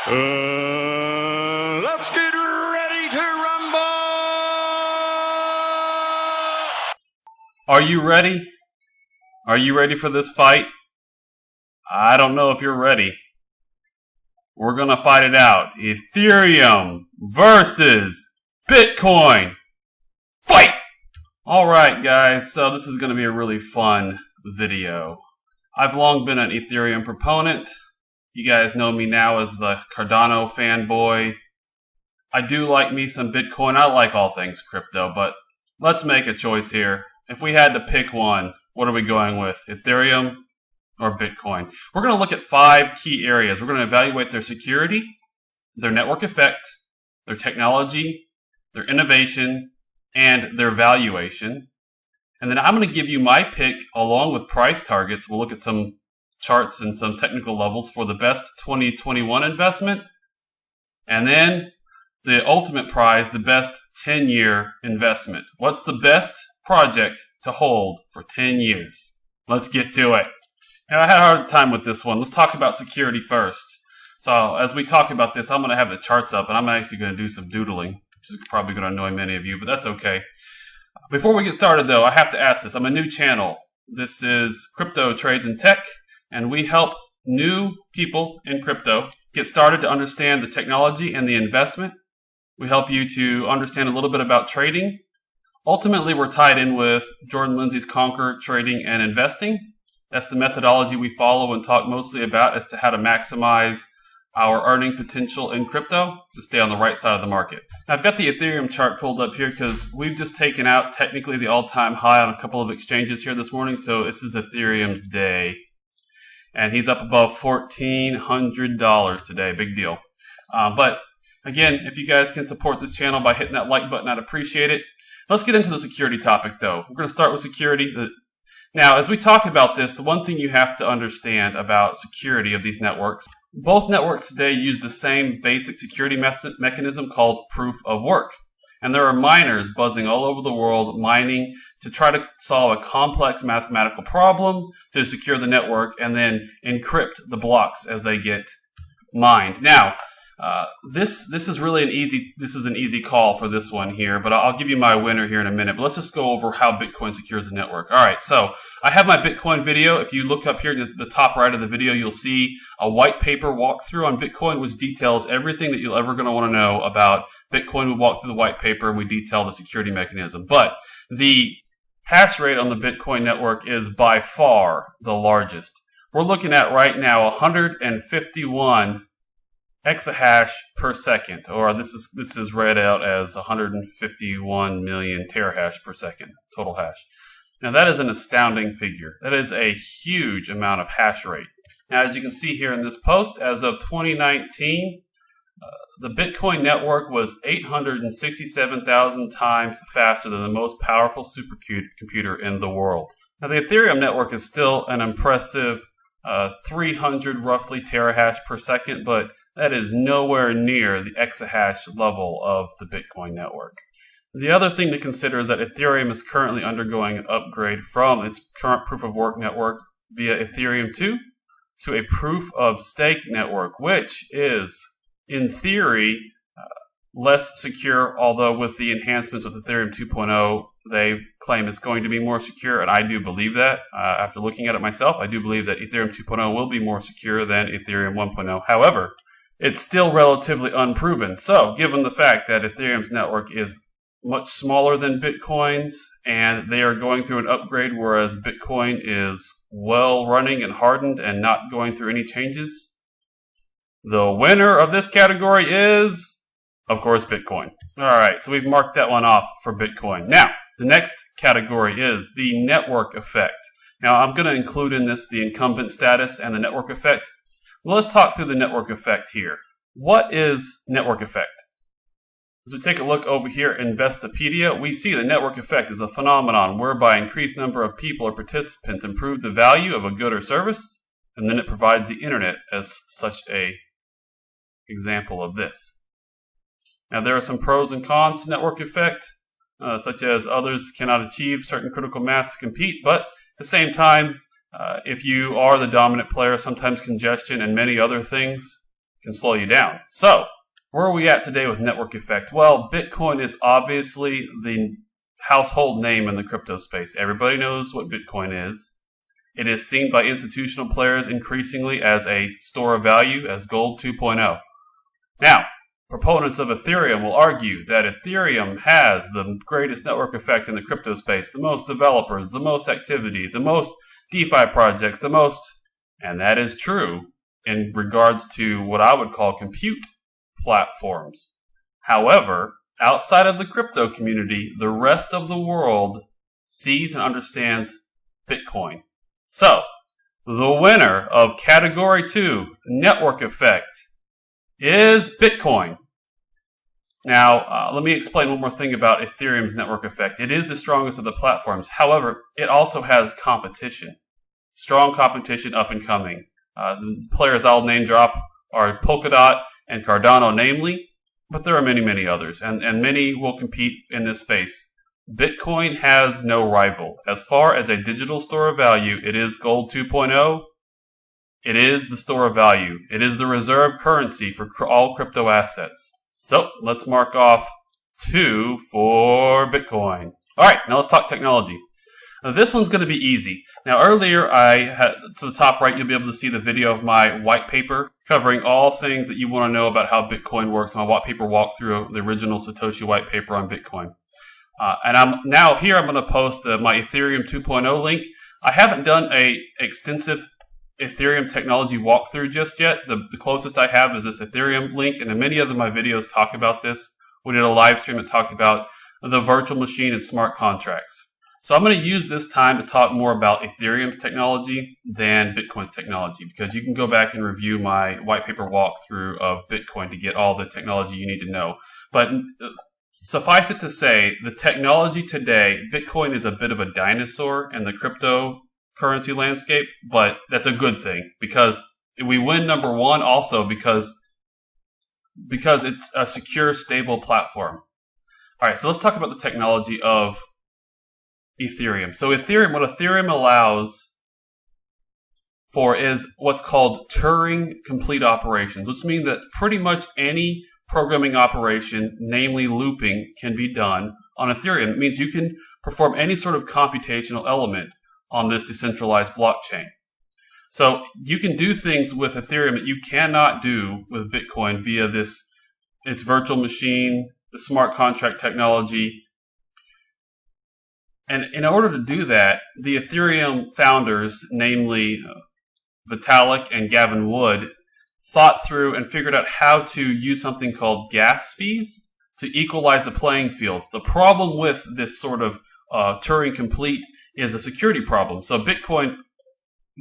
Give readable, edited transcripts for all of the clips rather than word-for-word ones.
Let's get ready to rumble! Are you ready? Are you ready for this fight? I don't know if you're ready. We're gonna fight it out. Ethereum versus Bitcoin. Fight! Alright guys, so this is gonna be a really fun video. I've long been an Ethereum proponent. You guys know me now as the Cardano fanboy. I do like me some Bitcoin. I like all things crypto, but let's make a choice here. If we had to pick one, what are we going with? Ethereum or Bitcoin? We're going to look at 5 key areas. We're going to evaluate their security, their network effect, their technology, their innovation, and their valuation. And then I'm going to give you my pick along with price targets. We'll look at some charts and some technical levels for the best 2021 investment. And then the ultimate prize, the best 10-year investment. What's the best project to hold for 10 years? Let's get to it. Now, I had a hard time with this one. Let's talk about security first. So as we talk about this, I'm going to have the charts up, and I'm actually going to do some doodling, which is probably going to annoy many of you, but that's okay. Before we get started, though, I have to ask this. I'm a new channel. This is Crypto Trades and Tech, and we help new people in crypto get started to understand the technology and the investment. We help you to understand a little bit about trading. Ultimately, we're tied in with Jordan Lindsey's Conquer Trading and Investing. That's the methodology we follow and talk mostly about as to how to maximize our earning potential in crypto to stay on the right side of the market. Now, I've got the Ethereum chart pulled up here because we've just taken out technically the all-time high on a couple of exchanges here this morning. So this is Ethereum's day. And he's up above $1,400 today. Big deal. But again, if you guys can support this channel by hitting that like button, I'd appreciate it. Let's get into the security topic, though. We're going to start with security. Now, as we talk about this, the one thing you have to understand about security of these networks, both networks today use the same basic security mechanism called proof of work. And there are miners buzzing all over the world, mining to try to solve a complex mathematical problem to secure the network and then encrypt the blocks as they get mined. Now, this is really an easy call for this one here, but I'll give you my winner here in a minute. But let's just go over how Bitcoin secures the network. All right, so I have my Bitcoin video. If you look up here at the top right of the video, you'll see a white paper walkthrough on Bitcoin, which details everything that you're ever going to want to know about Bitcoin. We walk through the white paper and we detail the security mechanism. But the hash rate on the Bitcoin network is by far the largest. We're looking at right now 151 exahash per second, or this is read out as 151 million terahash per second total hash. Now that is an astounding figure. That is a huge amount of hash rate. Now, as you can see here in this post, as of 2019, the Bitcoin network was 867,000 times faster than the most powerful supercomputer in the world. Now, the Ethereum network is still an impressive 300 roughly terahash per second, but that is nowhere near the exahash level of the Bitcoin network. The other thing to consider is that Ethereum is currently undergoing an upgrade from its current proof of work network via Ethereum 2 to a proof of stake network, which is, in theory, less secure, although with the enhancements with Ethereum 2.0, they claim it's going to be more secure, and I do believe that. After looking at it myself, I do believe that Ethereum 2.0 will be more secure than Ethereum 1.0. However, it's still relatively unproven. So, given the fact that Ethereum's network is much smaller than Bitcoin's, and they are going through an upgrade, whereas Bitcoin is well running and hardened and not going through any changes, the winner of this category is, of course, Bitcoin. All right, so we've marked that one off for Bitcoin. Now, the next category is the network effect. Now, I'm going to include in this the incumbent status and the network effect. Well, let's talk through the network effect here. What is network effect? As we take a look over here in Investopedia, we see the network effect is a phenomenon whereby increased number of people or participants improve the value of a good or service, and then it provides the internet as such a example of this. Now, there are some pros and cons to network effect, such as others cannot achieve certain critical mass to compete, but at the same time, if you are the dominant player, sometimes congestion and many other things can slow you down. So, where are we at today with network effect? Well, Bitcoin is obviously the household name in the crypto space. Everybody knows what Bitcoin is. It is seen by institutional players increasingly as a store of value, as gold 2.0. Now, proponents of Ethereum will argue that Ethereum has the greatest network effect in the crypto space, the most developers, the most activity, the most DeFi projects, and that is true in regards to what I would call compute platforms. However, outside of the crypto community, the rest of the world sees and understands Bitcoin. So, the winner of Category 2, Network Effect, is Bitcoin. Now, let me explain one more thing about Ethereum's network effect. It is the strongest of the platforms. However, it also has competition. Strong competition up and coming. The players I'll name drop are Polkadot and Cardano namely, but there are many, many others, and many will compete in this space. Bitcoin has no rival. As far as a digital store of value, it is gold 2.0. It is the store of value. It is the reserve currency for all crypto assets. So let's mark off 2 for Bitcoin. All right, now let's talk technology. Now, this one's going to be easy. Now, earlier I had, to the top right, you'll be able to see the video of my white paper covering all things that you want to know about how Bitcoin works. My white paper walkthrough of the original Satoshi white paper on Bitcoin. And I'm going to post my Ethereum 2.0 link. I haven't done a extensive Ethereum technology walkthrough just yet. The closest I have is this Ethereum link, and many of my videos talk about this. We did a live stream that talked about the virtual machine and smart contracts. So I'm going to use this time to talk more about Ethereum's technology than Bitcoin's technology, because you can go back and review my white paper walkthrough of Bitcoin to get all the technology you need to know. But suffice it to say, the technology today, Bitcoin is a bit of a dinosaur in the cryptocurrency landscape, but that's a good thing, because we win number one also because it's a secure, stable platform. All right, so let's talk about the technology of Ethereum. So what Ethereum allows for is what's called Turing complete operations, which means that pretty much any programming operation, namely looping, can be done on Ethereum. It means you can perform any sort of computational element on this decentralized blockchain. So you can do things with Ethereum that you cannot do with Bitcoin via its virtual machine, the smart contract technology. And in order to do that, the Ethereum founders, namely Vitalik and Gavin Wood, thought through and figured out how to use something called gas fees to equalize the playing field. The problem with this sort of Turing complete is a security problem. So Bitcoin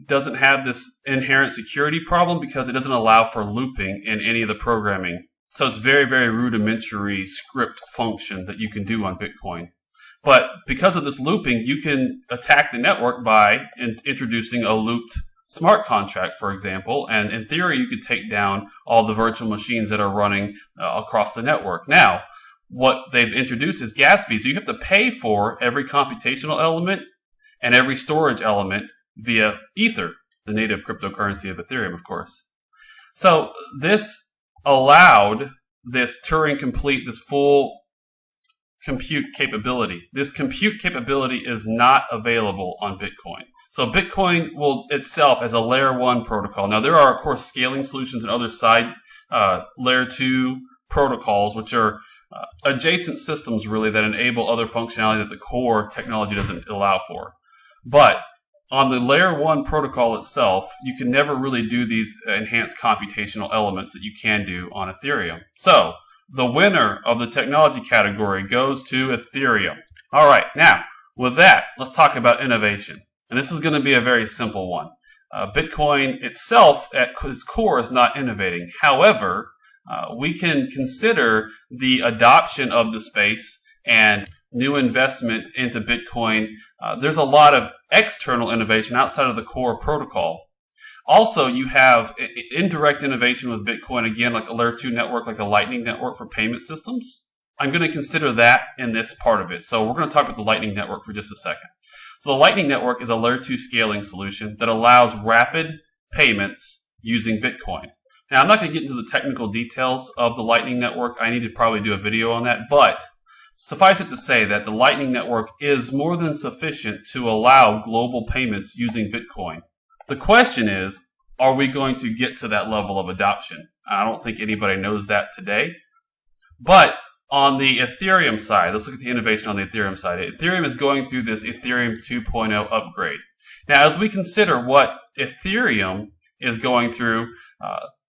doesn't have this inherent security problem because it doesn't allow for looping in any of the programming. So it's very, very rudimentary script function that you can do on Bitcoin. But because of this looping, you can attack the network by introducing a looped smart contract, for example. And in theory, you could take down all the virtual machines that are running across the network. Now, what they've introduced is gas fees. So you have to pay for every computational element and every storage element via Ether, the native cryptocurrency of Ethereum, of course. So this allowed this Turing complete, this full compute capability. This compute capability is not available on Bitcoin. So Bitcoin will itself as a layer 1 protocol. Now there are, of course, scaling solutions and other side layer 2 protocols, which are adjacent systems really that enable other functionality that the core technology doesn't allow for. But on the layer 1 protocol itself, you can never really do these enhanced computational elements that you can do on Ethereum. So the winner of the technology category goes to Ethereum. All right, now, with that, let's talk about innovation. And this is going to be a very simple one. Bitcoin itself, at its core, is not innovating. However, we can consider the adoption of the space and new investment into Bitcoin. There's a lot of external innovation outside of the core protocol. Also, you have indirect innovation with Bitcoin, again, like a layer 2 network, like the Lightning Network for payment systems. I'm going to consider that in this part of it. So we're going to talk about the Lightning Network for just a second. So the Lightning Network is a layer 2 scaling solution that allows rapid payments using Bitcoin. Now, I'm not going to get into the technical details of the Lightning Network. I need to probably do a video on that, but suffice it to say that the Lightning Network is more than sufficient to allow global payments using Bitcoin. The question is, are we going to get to that level of adoption? I don't think anybody knows that today. But on the Ethereum side, let's look at the innovation on the Ethereum side. Ethereum is going through this Ethereum 2.0 upgrade. Now, as we consider what Ethereum is going through,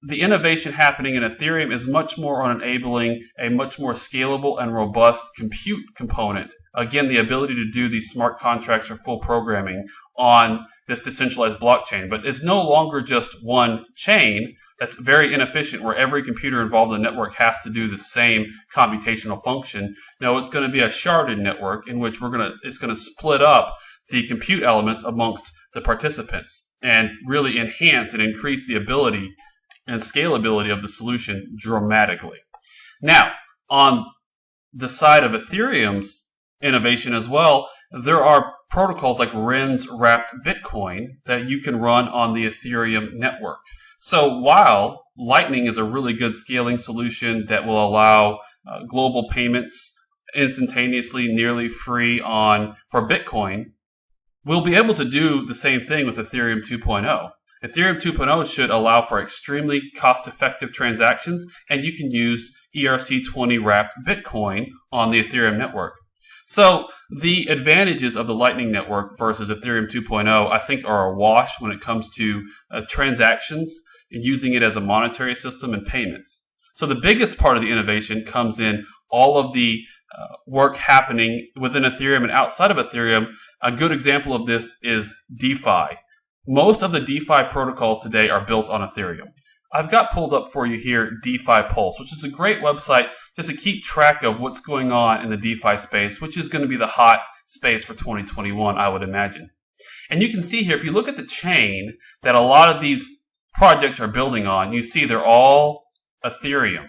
the innovation happening in Ethereum is much more on enabling a much more scalable and robust compute component. Again, the ability to do these smart contracts or full programming on this decentralized blockchain. But it's no longer just one chain that's very inefficient where every computer involved in the network has to do the same computational function. No, it's going to be a sharded network in which it's going to split up the compute elements amongst the participants and really enhance and increase the ability and scalability of the solution dramatically. Now, on the side of Ethereum's innovation as well, there are protocols like REN's wrapped Bitcoin that you can run on the Ethereum network. So while Lightning is a really good scaling solution that will allow global payments instantaneously, nearly free for Bitcoin, we'll be able to do the same thing with Ethereum 2.0. Ethereum 2.0 should allow for extremely cost-effective transactions, and you can use ERC20 wrapped Bitcoin on the Ethereum network. So the advantages of the Lightning Network versus Ethereum 2.0, I think, are a wash when it comes to transactions and using it as a monetary system and payments. So the biggest part of the innovation comes in all of the work happening within Ethereum and outside of Ethereum. A good example of this is DeFi. Most of the DeFi protocols today are built on Ethereum. I've got pulled up for you here DeFi Pulse, which is a great website just to keep track of what's going on in the DeFi space, which is going to be the hot space for 2021, I would imagine. And you can see here, if you look at the chain that a lot of these projects are building on, you see they're all Ethereum.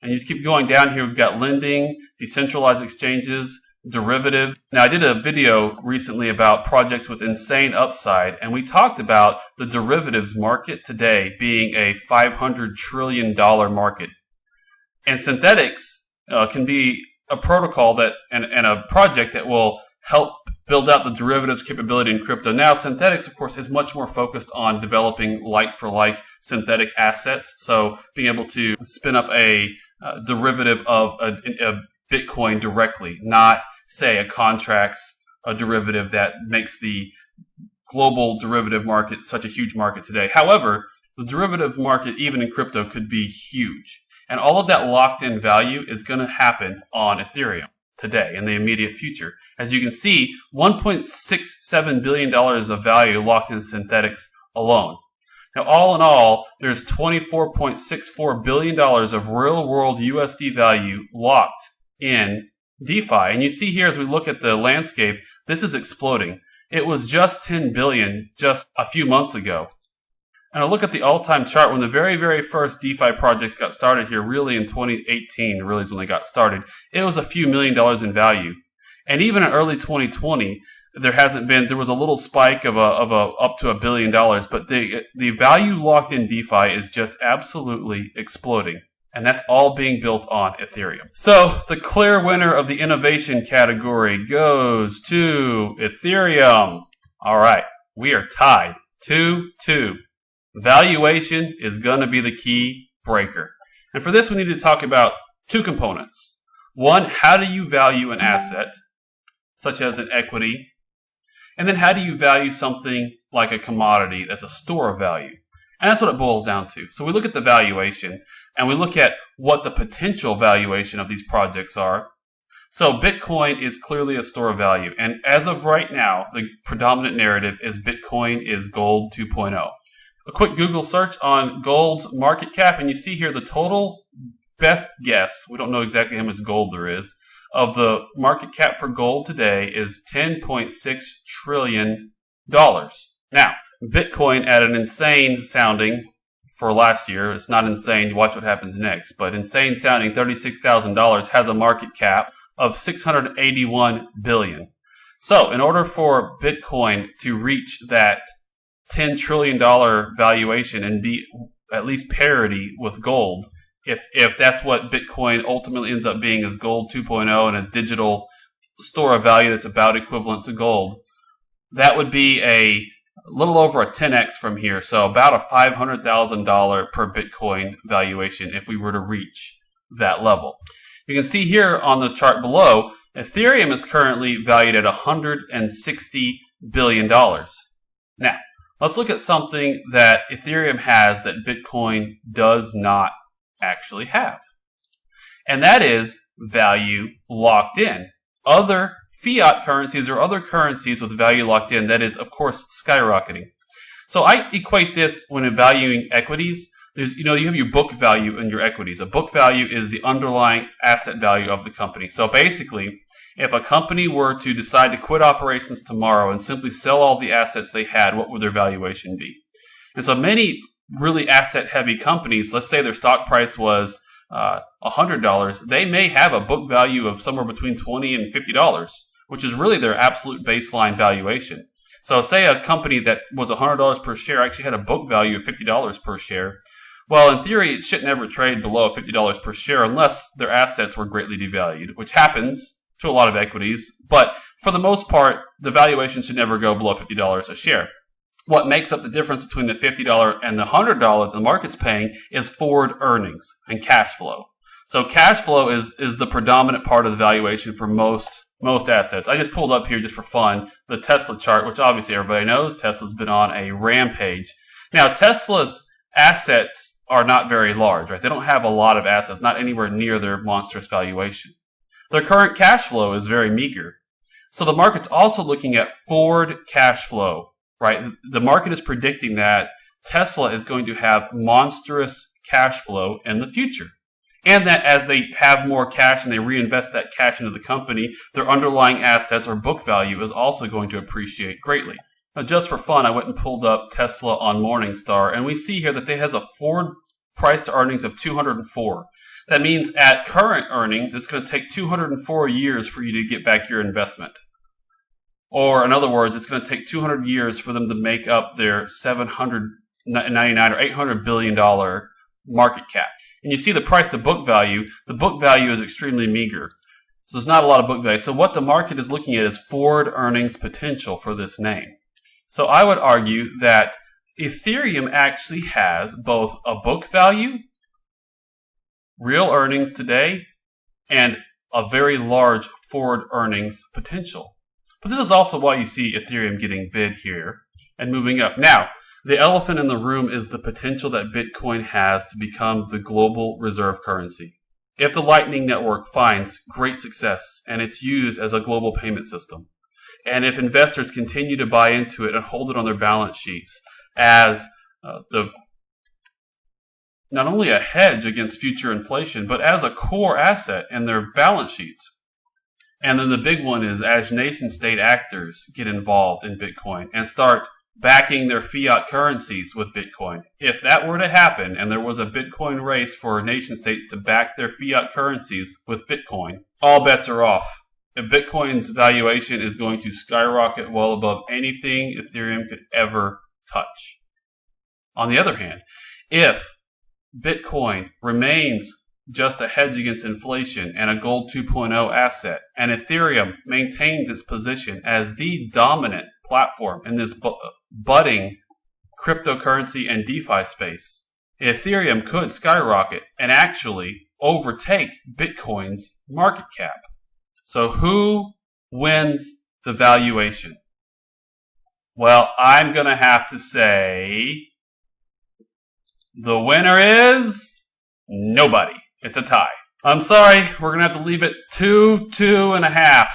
And you just keep going down here. We've got lending, decentralized exchanges, derivative. Now, I did a video recently about projects with insane upside, and we talked about the derivatives market today being a $500 trillion market. And synthetics can be a protocol and a project that will help build out the derivatives capability in crypto. Now, synthetics, of course, is much more focused on developing like-for-like synthetic assets. So being able to spin up a derivative of a Bitcoin directly, not, say, a derivative that makes the global derivative market such a huge market today. However, the derivative market, even in crypto, could be huge. And all of that locked-in value is going to happen on Ethereum today in the immediate future. As you can see, $1.67 billion of value locked in synthetics alone. Now, all in all, there's $24.64 billion of real-world USD value locked in DeFi. And you see here, as we look at the landscape, this is exploding. It was just $10 billion just a few months ago. And I look at the all-time chart when the very, very first DeFi projects got started here, really in 2018, really is when they got started. It was a few $1 million in value. And even in early 2020, there was a little spike of up to $1 billion, but the value locked in DeFi is just absolutely exploding. And that's all being built on Ethereum. So the clear winner of the innovation category goes to Ethereum. All right, we are tied 2-2. Valuation is going to be the key breaker. And for this, we need to talk about two components. One, how do you value an asset, such as an equity? And then how do you value something like a commodity that's a store of value? And that's what it boils down to. So we look at the valuation, and we look at what the potential valuation of these projects are. So Bitcoin is clearly a store of value. And as of right now, the predominant narrative is Bitcoin is gold 2.0. A quick Google search on gold's market cap, and you see here the total best guess, we don't know exactly how much gold there is, of the market cap for gold today is $10.6 trillion. Now, Bitcoin at an insane sounding for last year, it's not insane, watch what happens next, but insane sounding $36,000 has a market cap of $681 billion. So in order for Bitcoin to reach that $10 trillion valuation and be at least parity with gold. If that's what Bitcoin ultimately ends up being, is gold 2.0 and a digital store of value that's about equivalent to gold, that would be a little over a 10x from here. So about a $500,000 per Bitcoin valuation if we were to reach that level. You can see here on the chart below, Ethereum is currently valued at $160 billion. Now, let's look at something that Ethereum has that Bitcoin does not actually have. And that is value locked in. Other fiat currencies or other currencies with value locked in, that is, of course, skyrocketing. So I equate this when evaluating equities. You have your book value and your equities. A book value is the underlying asset value of the company. So basically, if a company were to decide to quit operations tomorrow and simply sell all the assets they had, what would their valuation be? And so many really asset-heavy companies, let's say their stock price was $100, they may have a book value of somewhere between $20 and $50, which is really their absolute baseline valuation. So say a company that was $100 per share actually had a book value of $50 per share. Well, in theory, it should never trade below $50 per share unless their assets were greatly devalued, which happens to a lot of equities. But for the most part, the valuation should never go below $50 a share. What makes up the difference between the $50 and the $100 the market's paying is forward earnings and cash flow. So cash flow is the predominant part of the valuation for most assets. I just pulled up here just for fun the Tesla chart, which obviously everybody knows Tesla's been on a rampage. Now, Tesla's assets are not very large, right? They don't have a lot of assets, not anywhere near their monstrous valuation. Their current cash flow is very meager. So the market's also looking at forward cash flow, right? The market is predicting that Tesla is going to have monstrous cash flow in the future. And that as they have more cash and they reinvest that cash into the company, their underlying assets or book value is also going to appreciate greatly. Now, just for fun, I went and pulled up Tesla on Morningstar, and we see here that it has a forward price to earnings of 204. That means at current earnings, it's going to take 204 years for you to get back your investment. Or in other words, it's going to take 200 years for them to make up their $799 or $800 billion market cap. And you see the price to book value. The book value is extremely meager. So there's not a lot of book value. So what the market is looking at is forward earnings potential for this name. So I would argue that Ethereum actually has both a book value, real earnings today, and a very large forward earnings potential. But this is also why you see Ethereum getting bid here and moving up. Now, the elephant in the room is the potential that Bitcoin has to become the global reserve currency. If the Lightning Network finds great success and it's used as a global payment system, and if investors continue to buy into it and hold it on their balance sheets as not only a hedge against future inflation, but as a core asset in their balance sheets. And then the big one is as nation state actors get involved in Bitcoin and start backing their fiat currencies with Bitcoin. If that were to happen and there was a Bitcoin race for nation states to back their fiat currencies with Bitcoin, all bets are off. If Bitcoin's valuation is going to skyrocket well above anything Ethereum could ever touch. On the other hand, if Bitcoin remains just a hedge against inflation and a gold 2.0 asset, and Ethereum maintains its position as the dominant platform in this budding cryptocurrency and DeFi space, Ethereum could skyrocket and actually overtake Bitcoin's market cap. So who wins the valuation? Well, I'm going to have to say the winner is nobody. It's a tie. I'm sorry, we're going to have to leave it 2-2.5.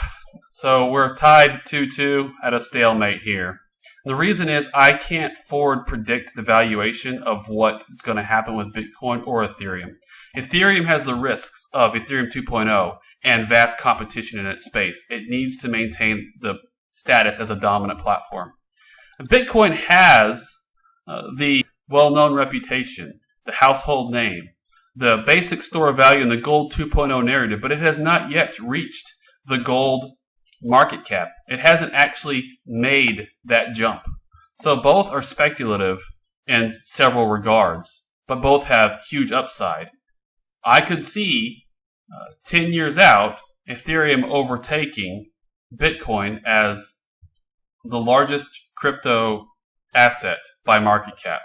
So we're tied 2-2 at a stalemate here. The reason is I can't forward predict the valuation of what is going to happen with Bitcoin or Ethereum. Ethereum has the risks of Ethereum 2.0 and vast competition in its space. It needs to maintain the status as a dominant platform. Bitcoin has the well-known reputation, the household name, the basic store of value, and the gold 2.0 narrative, but it has not yet reached the gold market cap. It hasn't actually made that jump. So both are speculative in several regards. but both have huge upside. I could see 10 years out, Ethereum overtaking Bitcoin as the largest crypto asset by market cap.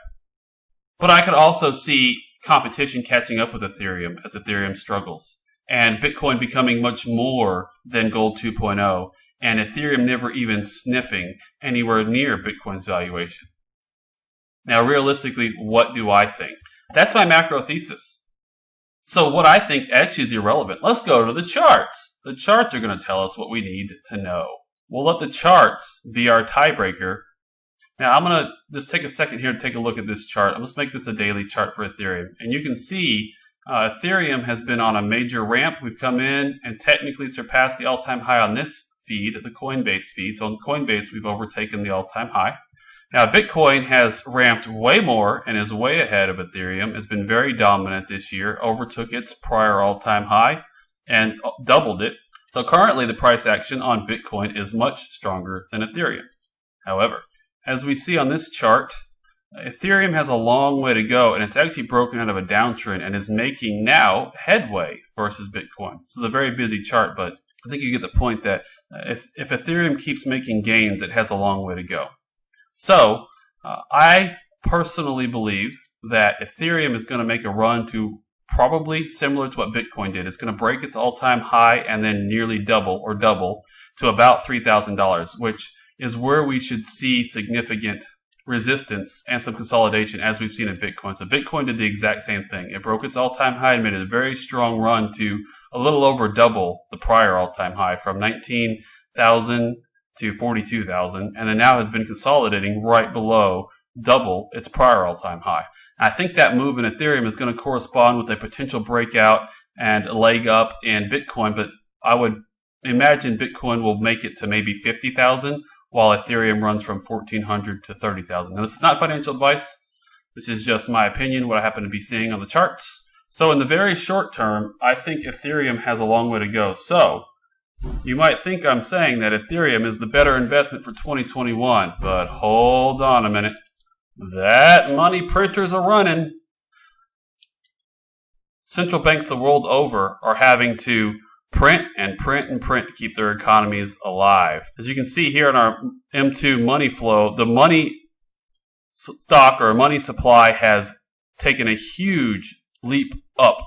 But I could also see competition catching up with Ethereum as Ethereum struggles, and Bitcoin becoming much more than Gold 2.0, and Ethereum never even sniffing anywhere near Bitcoin's valuation. Now, realistically, what do I think? That's my macro thesis. So what I think actually is irrelevant. Let's go to the charts. The charts are going to tell us what we need to know. We'll let the charts be our tiebreaker. Now, I'm going to just take a second here to take a look at this chart. I'm going to make this a daily chart for Ethereum. And you can see Ethereum has been on a major ramp. We've come in and technically surpassed the all-time high on this feed, the Coinbase feed. So on Coinbase, we've overtaken the all-time high. Now, Bitcoin has ramped way more and is way ahead of Ethereum. It's been very dominant this year, overtook its prior all-time high and doubled it. So currently, the price action on Bitcoin is much stronger than Ethereum. However, as we see on this chart, Ethereum has a long way to go, and it's actually broken out of a downtrend and is making now headway versus Bitcoin. This is a very busy chart, but I think you get the point that if Ethereum keeps making gains, it has a long way to go. So, I personally believe that Ethereum is going to make a run to probably similar to what Bitcoin did. It's going to break its all-time high and then nearly double to about $3,000, which is where we should see significant resistance and some consolidation as we've seen in Bitcoin. So Bitcoin did the exact same thing. It broke its all-time high and made a very strong run to a little over double the prior all-time high from 19,000 to 42,000, and then now has been consolidating right below double its prior all-time high. I think that move in Ethereum is going to correspond with a potential breakout and a leg up in Bitcoin, but I would imagine Bitcoin will make it to maybe 50,000, while Ethereum runs from 1,400 to 30,000. Now, this is not financial advice. This is just my opinion, what I happen to be seeing on the charts. So in the very short term, I think Ethereum has a long way to go. So you might think I'm saying that Ethereum is the better investment for 2021, but hold on a minute. That money printers are running. Central banks the world over are having to print and print and print to keep their economies alive. As you can see here in our M2 money flow, the money stock or money supply has taken a huge leap up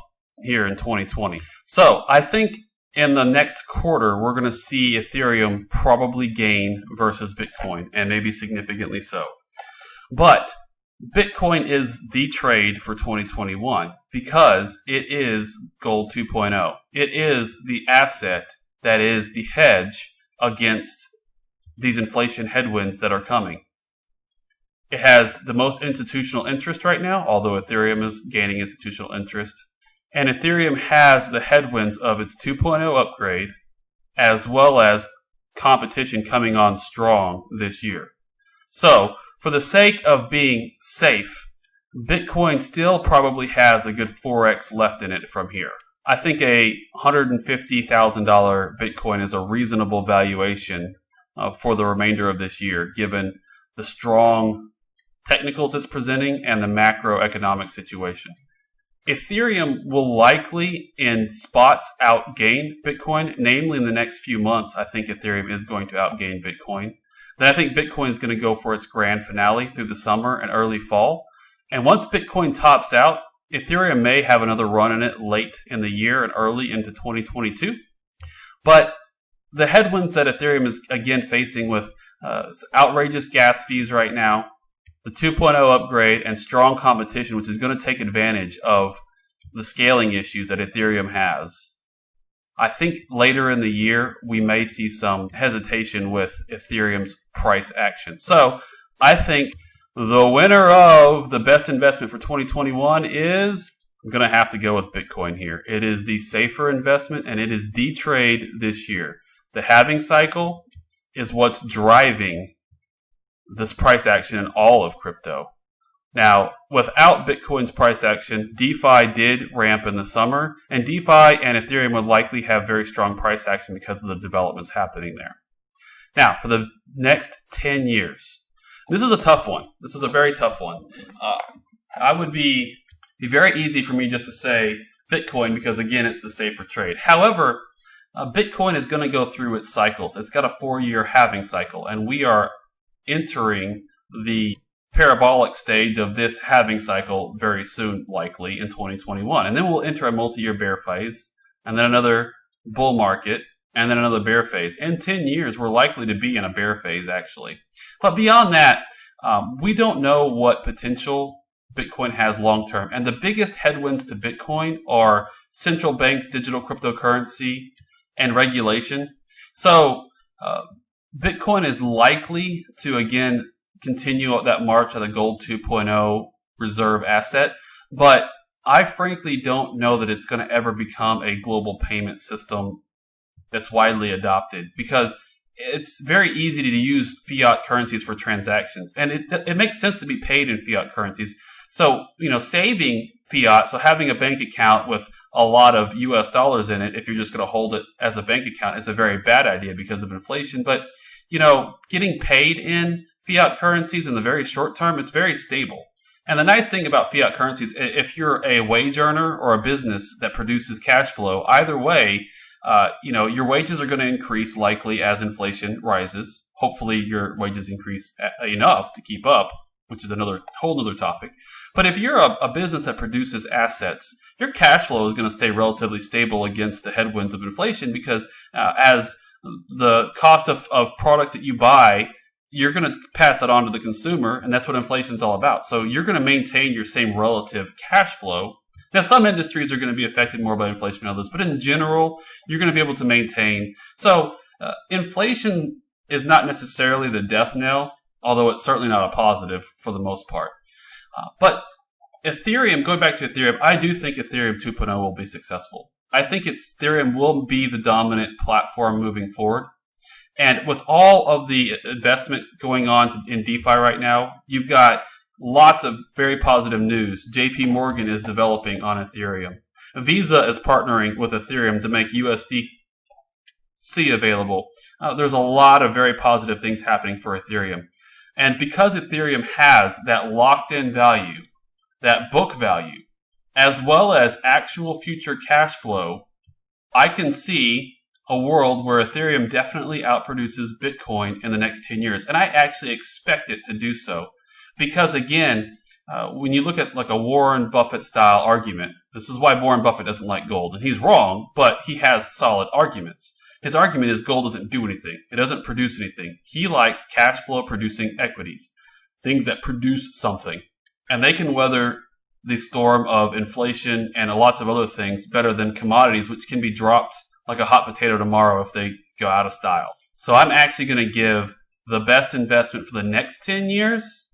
here in 2020. So I think in the next quarter, we're going to see Ethereum probably gain versus Bitcoin, and maybe significantly so. But Bitcoin is the trade for 2021 because it is Gold 2.0. It is the asset that is the hedge against these inflation headwinds that are coming. It has the most institutional interest right now, although Ethereum is gaining institutional interest. And Ethereum has the headwinds of its 2.0 upgrade, as well as competition coming on strong this year. So, for the sake of being safe, Bitcoin still probably has a good 4x left in it from here. I think a $150,000 Bitcoin is a reasonable valuation for the remainder of this year, given the strong technicals it's presenting and the macroeconomic situation. Ethereum will likely in spots outgain Bitcoin, namely in the next few months. I think Ethereum is going to outgain Bitcoin. Then I think Bitcoin is going to go for its grand finale through the summer and early fall. And once Bitcoin tops out, Ethereum may have another run in it late in the year and early into 2022. But the headwinds that Ethereum is again facing with outrageous gas fees right now, the 2.0 upgrade, and strong competition, which is going to take advantage of the scaling issues that Ethereum has. I think later in the year, we may see some hesitation with Ethereum's price action. So I think the winner of the best investment for 2021 is, I'm going to have to go with Bitcoin here. It is the safer investment, and it is the trade this year. The halving cycle is what's driving this price action in all of crypto. Now, without Bitcoin's price action, DeFi did ramp in the summer, and DeFi and Ethereum would likely have very strong price action because of the developments happening there. Now, for the next 10 years, this is a tough one. This is a very tough one. I would be be very easy for me just to say Bitcoin because, again, it's the safer trade. However, Bitcoin is going to go through its cycles. It's got a 4-year halving cycle, and we are entering the parabolic stage of this halving cycle very soon, likely in 2021. And then we'll enter a multi-year bear phase, and then another bull market, and then another bear phase. In 10 years, we're likely to be in a bear phase, actually. But beyond that, we don't know what potential Bitcoin has long term. And the biggest headwinds to Bitcoin are central banks, digital cryptocurrency, and regulation. So Bitcoin is likely to, again, continue that march of the gold 2.0 reserve asset. But I frankly don't know that it's going to ever become a global payment system that's widely adopted, because it's very easy to use fiat currencies for transactions. And it makes sense to be paid in fiat currencies. So, saving fiat, so having a bank account with a lot of US dollars in it, if you're just going to hold it as a bank account, is a very bad idea because of inflation. But, getting paid in fiat currencies in the very short term, it's very stable. And the nice thing about fiat currencies, if you're a wage earner or a business that produces cash flow, either way, your wages are going to increase likely as inflation rises. Hopefully your wages increase enough to keep up, which is another whole other topic. But if you're a business that produces assets, your cash flow is going to stay relatively stable against the headwinds of inflation, because as the cost of products that you buy, you're going to pass that on to the consumer, and that's what inflation is all about. So you're going to maintain your same relative cash flow. Now, some industries are going to be affected more by inflation than others, but in general, you're going to be able to maintain. So inflation is not necessarily the death knell, although it's certainly not a positive for the most part. But Ethereum, going back to Ethereum, I do think Ethereum 2.0 will be successful. I think Ethereum will be the dominant platform moving forward. And with all of the investment going on in DeFi right now, you've got lots of very positive news. JP Morgan is developing on Ethereum. Visa is partnering with Ethereum to make USDC available. There's a lot of very positive things happening for Ethereum. And because Ethereum has that locked-in value, that book value, as well as actual future cash flow, I can see a world where Ethereum definitely outproduces Bitcoin in the next 10 years. And I actually expect it to do so. Because again, when you look at like a Warren Buffett style argument, this is why Warren Buffett doesn't like gold. And he's wrong, but he has solid arguments. His argument is gold doesn't do anything. It doesn't produce anything. He likes cash flow producing equities, things that produce something. And they can weather the storm of inflation and lots of other things better than commodities, which can be dropped like a hot potato tomorrow if they go out of style. So I'm actually going to give the best investment for the next 10 years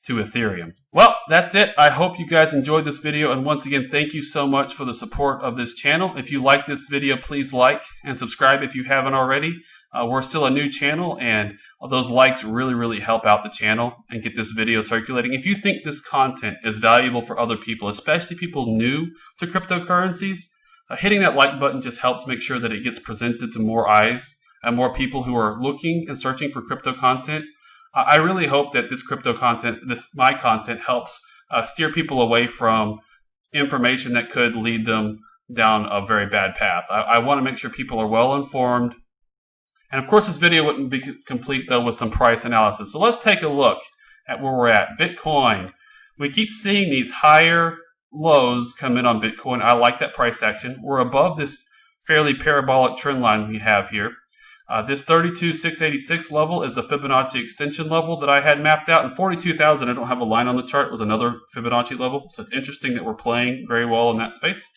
to Ethereum. Well, that's it. I hope you guys enjoyed this video. And once again, thank you so much for the support of this channel. If you like this video, please like and subscribe if you haven't already. We're still a new channel, and those likes really, really help out the channel and get this video circulating. If you think this content is valuable for other people, especially people new to cryptocurrencies, hitting that like button just helps make sure that it gets presented to more eyes and more people who are looking and searching for crypto content. I really hope that this crypto content, my content, helps steer people away from information that could lead them down a very bad path. I want to make sure people are well informed. And of course, this video wouldn't be complete, though, with some price analysis. So let's take a look at where we're at. Bitcoin. We keep seeing these higher lows come in on Bitcoin. I like that price action. We're above this fairly parabolic trend line we have here. This 32,686 level is a Fibonacci extension level that I had mapped out, and 42,000, I don't have a line on the chart, was another Fibonacci level. So it's interesting that we're playing very well in that space.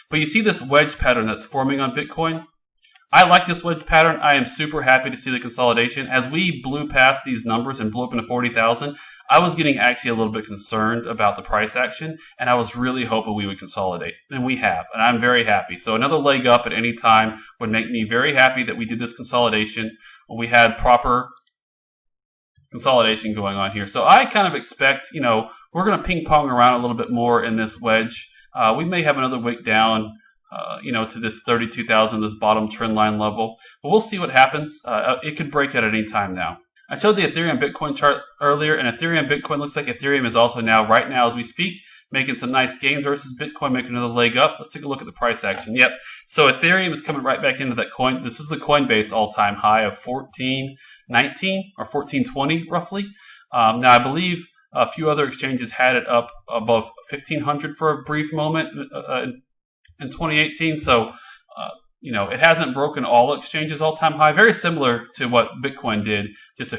But you see this wedge pattern that's forming on Bitcoin. I like this wedge pattern. I am super happy to see the consolidation. As we blew past these numbers and blew up into 40,000, I was getting actually a little bit concerned about the price action, and I was really hoping we would consolidate. And we have, and I'm very happy. So another leg up at any time would make me very happy that we did this consolidation. We had proper consolidation going on here. So I kind of expect, we're going to ping pong around a little bit more in this wedge. We may have another wick down, to this 32,000, this bottom trend line level. But we'll see what happens. It could break at any time now. I showed the Ethereum Bitcoin chart earlier, and Ethereum Bitcoin looks like Ethereum is also now, right now as we speak, making some nice gains versus Bitcoin, making another leg up. Let's take a look at the price action. Yep. So Ethereum is coming right back into that coin. This is the Coinbase all-time high of 1419 or 1420 roughly. Now I believe a few other exchanges had it up above 1500 for a brief moment in 2018. So, it hasn't broken all exchanges all-time high. Very similar to what Bitcoin did just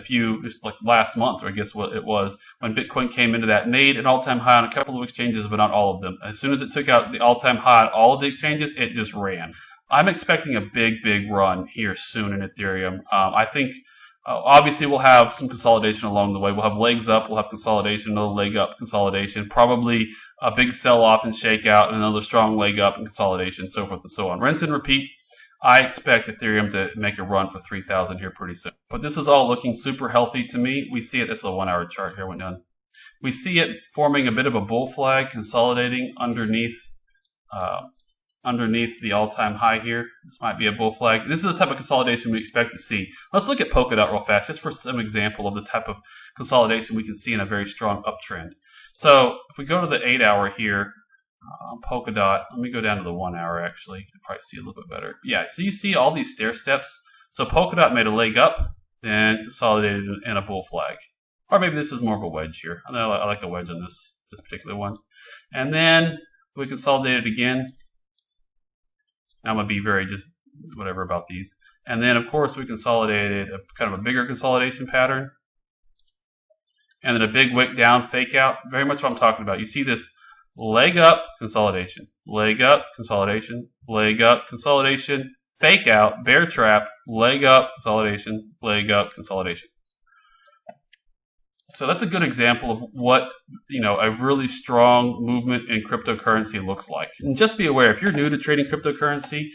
like last month, or I guess what it was, when Bitcoin came into that, made an all-time high on a couple of exchanges, but not all of them. As soon as it took out the all-time high on all of the exchanges, it just ran. I'm expecting a big, big run here soon in Ethereum. I think obviously we'll have some consolidation along the way. We'll have legs up, we'll have consolidation, another leg up, consolidation, probably a big sell-off and shakeout, and another strong leg up and consolidation, so forth and so on. Rinse and repeat. I expect Ethereum to make a run for 3,000 here pretty soon. But this is all looking super healthy to me. We see it, this is a 1 hour chart here, went down. We see it forming a bit of a bull flag, consolidating underneath the all-time high here. This might be a bull flag. This is the type of consolidation we expect to see. Let's look at Polkadot real fast, just for some example of the type of consolidation we can see in a very strong uptrend. So if we go to the 8 hour here, Polkadot, let me go down to the 1 hour actually. You can probably see a little bit better. Yeah, so you see all these stair steps. So Polkadot made a leg up, then consolidated in a bull flag. Or maybe this is more of a wedge here. I like a wedge on this particular one. And then we consolidated again. I'm going to be very just whatever about these. And then, of course, we consolidated kind of a bigger consolidation pattern. And then a big wick down, fake out. Very much what I'm talking about. You see this leg up, consolidation. Leg up, consolidation. Leg up, consolidation. Fake out, bear trap. Leg up, consolidation. Leg up, consolidation. So that's a good example of what, a really strong movement in cryptocurrency looks like. And just be aware, if you're new to trading cryptocurrency,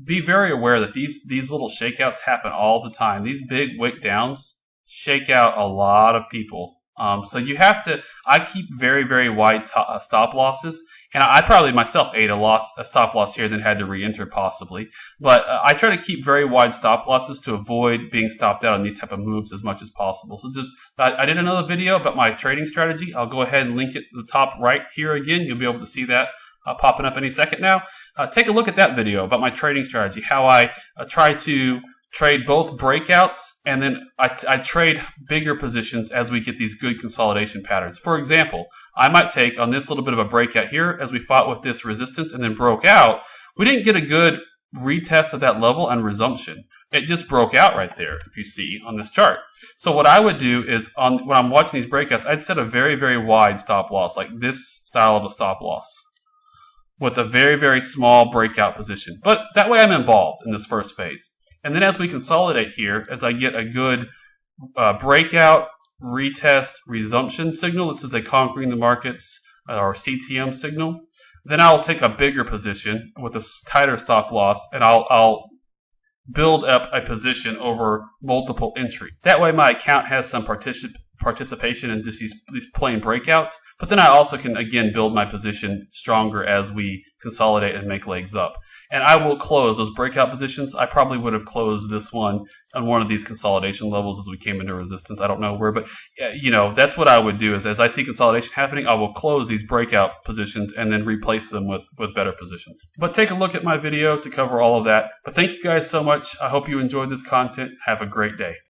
be very aware that these little shakeouts happen all the time. These big wick downs shake out a lot of people. So you have to, I keep very, very wide stop losses. And I probably myself ate a stop loss here, then had to re-enter possibly. But I try to keep very wide stop losses to avoid being stopped out on these type of moves as much as possible. So I did another video about my trading strategy. I'll go ahead and link it to the top right here again. You'll be able to see that popping up any second now. Take a look at that video about my trading strategy, how I try to trade both breakouts, and then I trade bigger positions as we get these good consolidation patterns. For example, I might take on this little bit of a breakout here as we fought with this resistance and then broke out. We didn't get a good retest of that level and resumption. It just broke out right there, if you see on this chart. So what I would do is when I'm watching these breakouts, I'd set a very, very wide stop loss, like this style of a stop loss, with a very, very small breakout position. But that way I'm involved in this first phase. And then as we consolidate here, as I get a good breakout, retest, resumption signal, this is a conquering the markets or CTM signal, then I'll take a bigger position with a tighter stop loss, and I'll build up a position over multiple entry. That way my account has some participation in just these plain breakouts, but then I also can again build my position stronger as we consolidate and make legs up. And I will close those breakout positions. I probably would have closed this one on one of these consolidation levels as we came into resistance. I don't know where, but that's what I would do is as I see consolidation happening, I will close these breakout positions and then replace them with better positions. But take a look at my video to cover all of that. But thank you guys so much. I hope you enjoyed this content. Have a great day.